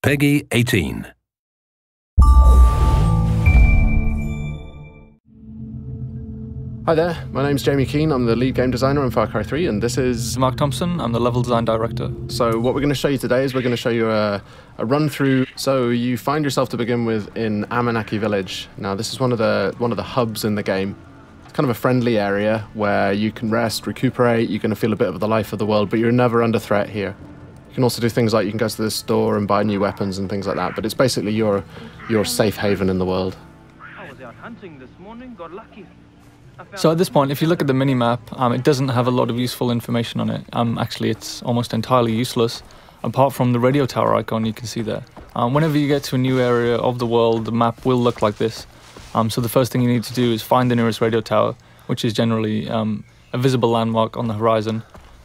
Peggy 18. Hi there, my name's Jamie Keane, I'm the lead game designer on Far Cry 3, and this is Mark Thompson, I'm the level design director. So what we're going to show you today is we're going to show you a run through. So you find yourself to begin with in Amanaki Village. Now this is one of the hubs in the game. It's kind of a friendly area where you can rest, recuperate, you're going to feel a bit of the life of the world, but you're never under threat here. You can also do things like you can go to the store and buy new weapons and things like that, but it's basically your safe haven in the world. I was out hunting this morning, got lucky. So at this point, if you look at the mini-map, it doesn't have a lot of useful information on it. Actually, it's almost entirely useless, apart from the radio tower icon you can see there. Whenever you get to a new area of the world, the map will look like this. So the first thing you need to do is find the nearest radio tower, which is generally a visible landmark on the horizon.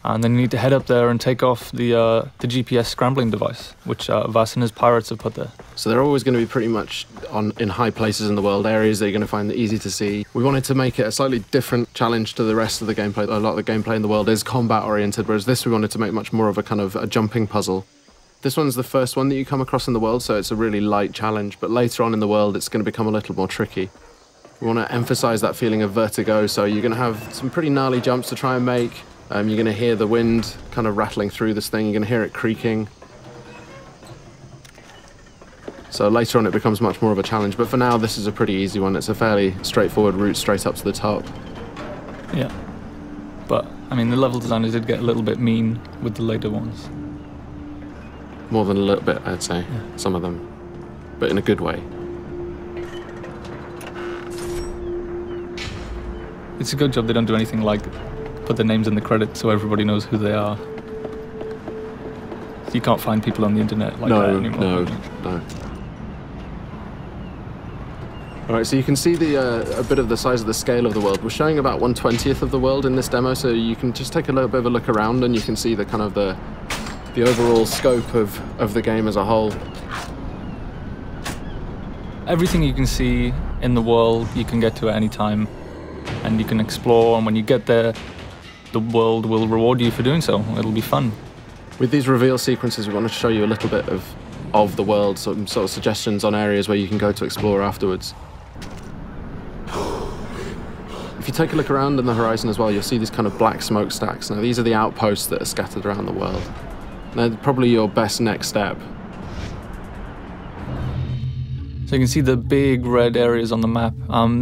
And then you need to head up there and take off the GPS scrambling device, which Vass and his pirates have put there. So they're always going to be pretty much in high places in the world, areas that you're going to find easy to see. We wanted to make it a slightly different challenge to the rest of the gameplay. A lot of the gameplay in the world is combat oriented, whereas this we wanted to make much more of a kind of a jumping puzzle. This one's the first one that you come across in the world, so it's a really light challenge, but later on in the world it's going to become a little more tricky. We want to emphasize that feeling of vertigo, so you're going to have some pretty gnarly jumps to try and make. You're going to hear the wind kind of rattling through this thing, you're going to hear it creaking. So later on it becomes much more of a challenge, but for now this is a pretty easy one. It's a fairly straightforward route straight up to the top. Yeah, but I mean the level designers did get a little bit mean with the later ones. More than a little bit, I'd say, yeah. Some of them, but in a good way. It's a good job they don't do anything like put their names in the credits so everybody knows who they are. You can't find people on the internet like that anymore. No. Alright, so you can see a bit of the size of the scale of the world. We're showing about 1/20th of the world in this demo, so you can just take a little bit of a look around and you can see the kind of the overall scope of the game as a whole. Everything you can see in the world you can get to at any time, and you can explore, and when you get there the world will reward you for doing so. It'll be fun. With these reveal sequences we want to show you a little bit of the world, some sort of suggestions on areas where you can go to explore afterwards. If you take a look around in the horizon as well, you'll see these kind of black smokestacks. Now these are the outposts that are scattered around the world. They're probably your best next step. So you can see the big red areas on the map.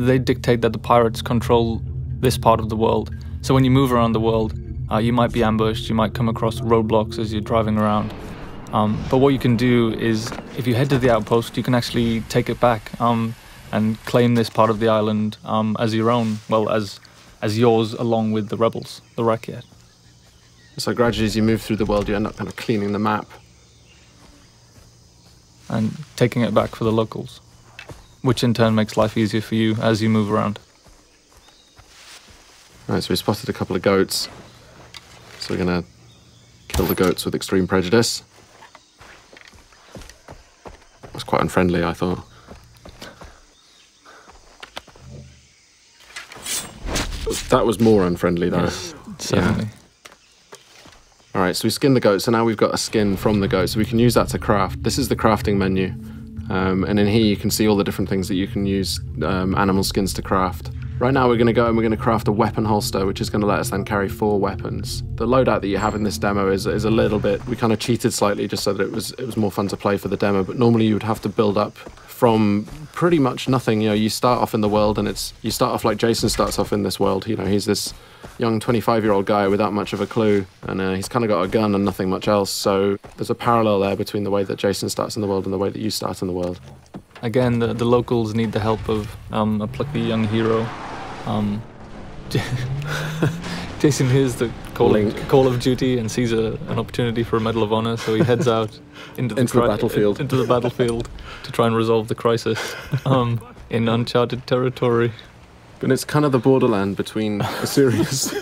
They dictate that the pirates control this part of the world. So when you move around the world, you might be ambushed, you might come across roadblocks as you're driving around. But what you can do is, if you head to the outpost, you can actually take it back and claim this part of the island as your own, well, as yours along with the rebels, the Rakyat. So gradually as you move through the world, you end up kind of cleaning the map. And taking it back for the locals, which in turn makes life easier for you as you move around. Right, so we spotted a couple of goats. So we're going to kill the goats with extreme prejudice. That was quite unfriendly, I thought. That was more unfriendly, though. Yes, certainly. Yeah. Alright, so we skinned the goat, so now we've got a skin from the goat, so we can use that to craft. This is the crafting menu. And in here you can see all the different things that you can use animal skins to craft. Right now we're going to go and we're going to craft a weapon holster, which is going to let us then carry 4 weapons. The loadout that you have in this demo is a little bit, we kind of cheated slightly just so that it was more fun to play for the demo, but normally you would have to build up from pretty much nothing. You know, you start off in the world and you start off like Jason starts off in this world. You know, he's this young 25-year-old guy without much of a clue, and he's kind of got a gun and nothing much else, so there's a parallel there between the way that Jason starts in the world and the way that you start in the world. Again, the locals need the help of a plucky young hero. Jason hears the call of duty and sees an opportunity for a Medal of Honor, so he heads out into the battlefield to try and resolve the crisis in uncharted territory. And it's kind of the borderland between a series.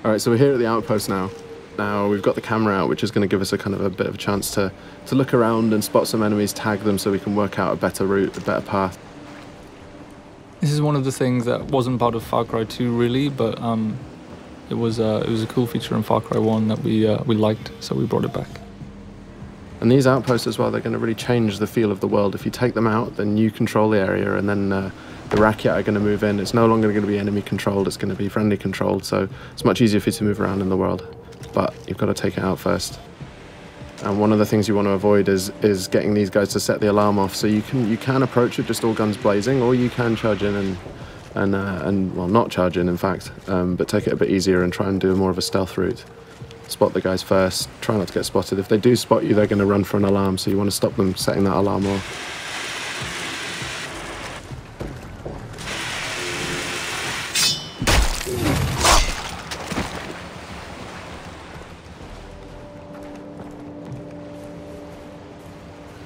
Alright, so we're here at the outpost now. Now we've got the camera out, which is going to give us a kind of a bit of a chance to look around and spot some enemies, tag them so we can work out a better route, a better path. This is one of the things that wasn't part of Far Cry 2 really, but It was a cool feature in Far Cry 1 that we liked, so we brought it back. And these outposts as well, they're going to really change the feel of the world. If you take them out, then you control the area, and then the Rakyat are going to move in. It's no longer going to be enemy controlled, it's going to be friendly controlled, so it's much easier for you to move around in the world. But you've got to take it out first. And one of the things you want to avoid is getting these guys to set the alarm off. So you can approach it just all guns blazing, or you can charge in and well, not charge in fact, but take it a bit easier and try and do more of a stealth route. Spot the guys first, try not to get spotted. If they do spot you, they're going to run for an alarm, so you want to stop them setting that alarm off.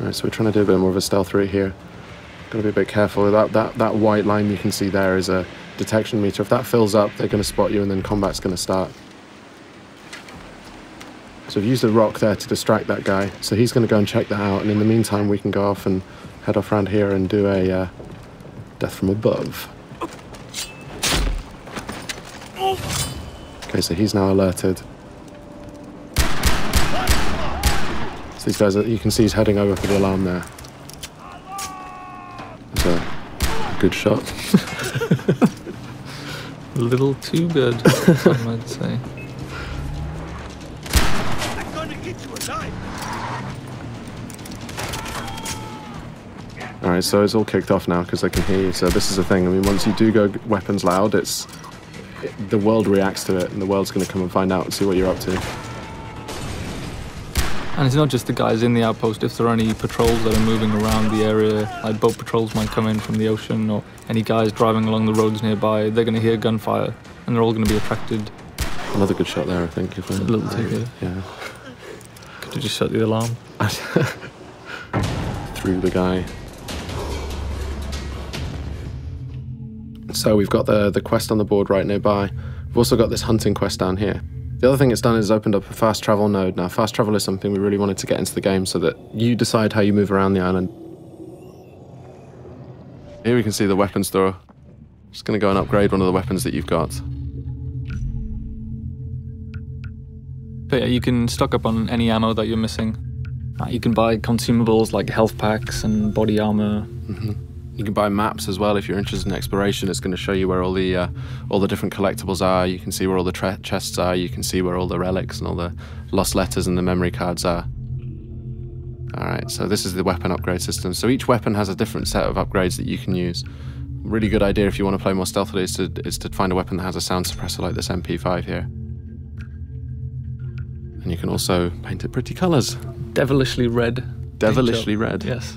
Alright, so we're trying to do a bit more of a stealth route here. Got to be a bit careful. That white line you can see there is a detection meter. If that fills up, they're going to spot you and then combat's going to start. So we've used a rock there to distract that guy, so he's going to go and check that out, and in the meantime we can go off and head off around here and do a death from above. Okay, so he's now alerted. So these guys, you can see he's heading over for the alarm there. It's a good shot. A little too good, I might say. Alright, so it's all kicked off now because they can hear you. So this is the thing. I mean, once you do go weapons loud, the world reacts to it, and the world's going to come and find out and see what you're up to. And it's not just the guys in the outpost. If there are any patrols that are moving around the area, like boat patrols might come in from the ocean, or any guys driving along the roads nearby, they're going to hear gunfire, and they're all going to be attracted. Another good shot there, I think. If a little too good. Yeah. Could you just shut the alarm? Through the guy. So we've got the quest on the board right nearby. We've also got this hunting quest down here. The other thing it's done is opened up a fast travel node. Now, fast travel is something we really wanted to get into the game so that you decide how you move around the island. Here we can see the weapon store. Just going to go and upgrade one of the weapons that you've got. But yeah, you can stock up on any ammo that you're missing. You can buy consumables like health packs and body armor. Mm-hmm. You can buy maps as well if you're interested in exploration. It's going to show you where all the different collectibles are. You can see where all the chests are. You can see where all the relics and all the lost letters and the memory cards are. Alright, so this is the weapon upgrade system. So each weapon has a different set of upgrades that you can use. Really good idea if you want to play more stealthily is to find a weapon that has a sound suppressor like this MP5 here. And you can also paint it pretty colours. Devilishly red. Devilishly red. Yes.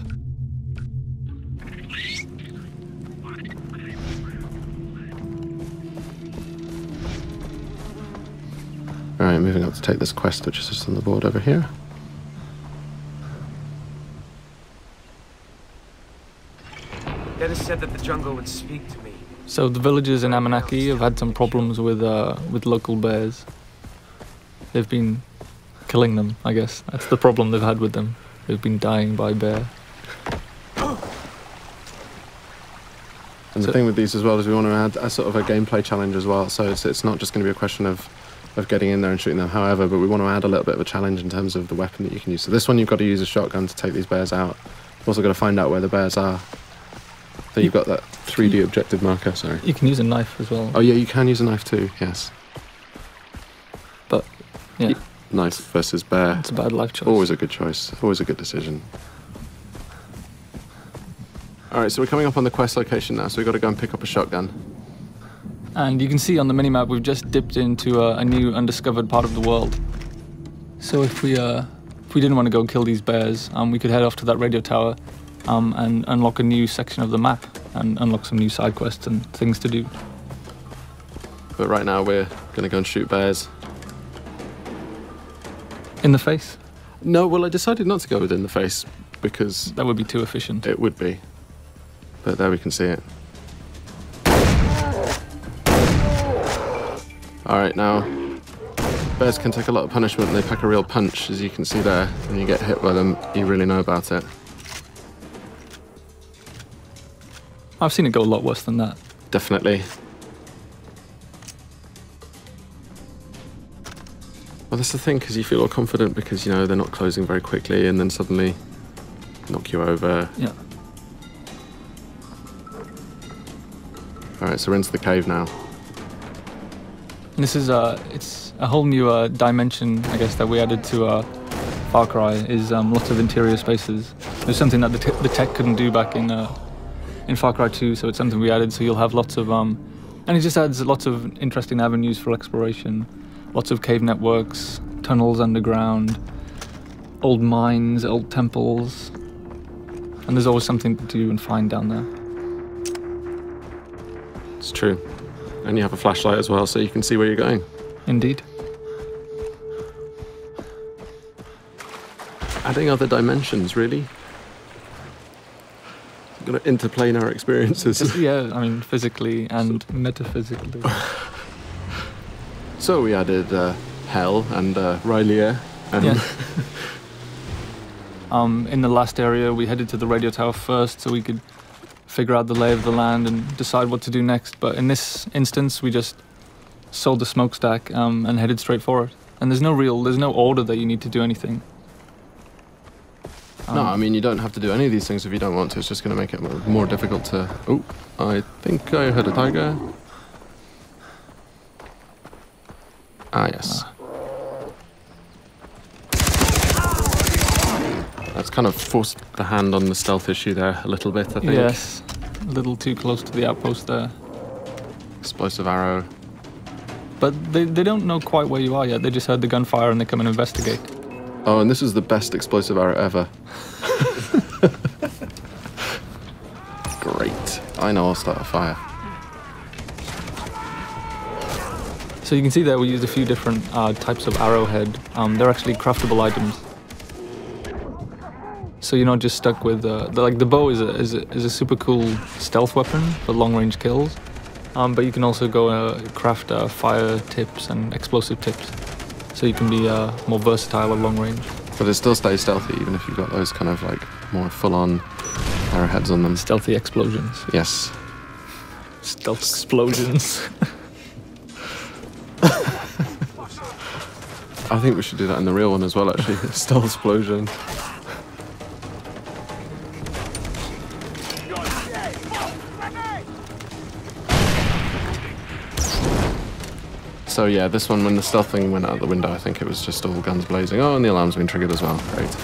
Alright, moving up to take this quest, which is just on the board over here. Dennis said that the jungle would speak to me. So the villagers in Amanaki have had some problems with local bears. They've been killing them, I guess. That's the problem they've had with them. They've been dying by bear. And the thing with these as well is we want to add a sort of a gameplay challenge as well. So it's not just going to be a question of getting in there and shooting them, however, but we want to add a little bit of a challenge in terms of the weapon that you can use. So this one you've got to use a shotgun to take these bears out. You've also got to find out where the bears are. So you've got that 3D objective marker, sorry. You can use a knife as well. Oh yeah, you can use a knife too, yes. But, yeah. Knife versus bear. It's a bad life choice. Always a good choice, always a good decision. Alright, so we're coming up on the quest location now, so we've got to go and pick up a shotgun. And you can see on the minimap we've just dipped into a new undiscovered part of the world. So if we didn't want to go kill these bears, we could head off to that radio tower and unlock a new section of the map and unlock some new side quests and things to do. But right now we're going to go and shoot bears. In the face? No, well I decided not to go within the face because... That would be too efficient. It would be. But there we can see it. Alright, now, bears can take a lot of punishment and they pack a real punch, as you can see there. When you get hit by them, you really know about it. I've seen it go a lot worse than that. Definitely. Well, that's the thing, because you feel all confident because, you know, they're not closing very quickly and then suddenly knock you over. Yeah. Alright, so we're into the cave now. And this is it's a whole new dimension, I guess, that we added to Far Cry, is lots of interior spaces. There's something that the tech couldn't do back in Far Cry 2, so it's something we added, so you'll have lots of... and it just adds lots of interesting avenues for exploration. Lots of cave networks, tunnels underground, old mines, old temples. And there's always something to do and find down there. It's true. And you have a flashlight as well, so you can see where you're going. Indeed. Adding other dimensions, really. Gonna interplanar experiences. Yeah, I mean, physically and metaphysically. So we added Hell and Rylea. Yeah. In the last area, we headed to the radio tower first so we could figure out the lay of the land and decide what to do next. But in this instance, we just sold the smokestack and headed straight for it. And there's no order that you need to do anything. No, I mean, you don't have to do any of these things if you don't want to. It's just going to make it more difficult to... Oh, I think I heard a tiger. Ah, yes. That's kind of forced the hand on the stealth issue there a little bit, I think. Yes, a little too close to the outpost there. Explosive arrow. But they don't know quite where you are yet. They just heard the gunfire and they come and investigate. Oh, and this is the best explosive arrow ever. Great. I know I'll start a fire. So you can see there we used a few different types of arrowhead. They're actually craftable items. So you're not just stuck with the bow is a super cool stealth weapon for long-range kills, but you can also go craft fire tips and explosive tips, so you can be more versatile at long range. But it still stays stealthy even if you've got those kind of like more full-on arrowheads on them. Stealthy explosions. Yes. Stealth explosions. I think we should do that in the real one as well, actually. Stealth explosion. So yeah, this one, when the stealth thing went out the window, I think it was just all guns blazing. Oh, and the alarm's been triggered as well. Great.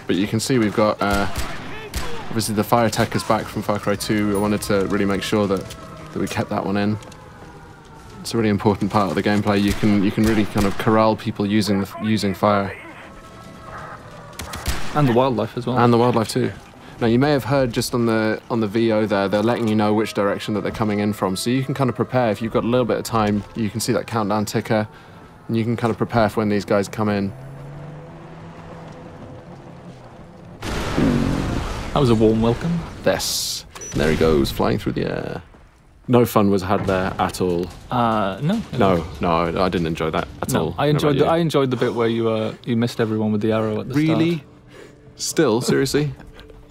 But you can see we've got, obviously the fire tech is back from Far Cry 2. I wanted to really make sure that we kept that one in. It's a really important part of the gameplay. You can really kind of corral people using fire. And the wildlife as well. And the wildlife too. Now you may have heard just on the VO there, they're letting you know which direction that they're coming in from, so you can kind of prepare. If you've got a little bit of time, you can see that countdown ticker, and you can kind of prepare for when these guys come in. That was a warm welcome. Yes. And there he goes, flying through the air. No fun was had there at all. No. No, I didn't enjoy that at all. I enjoyed the bit where you missed everyone with the arrow at the start. Really? Still? Seriously?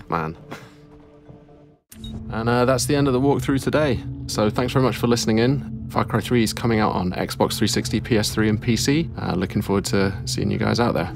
Man. And that's the end of the walkthrough today. So thanks very much for listening in. Far Cry 3 is coming out on Xbox 360, PS3 and PC. Looking forward to seeing you guys out there.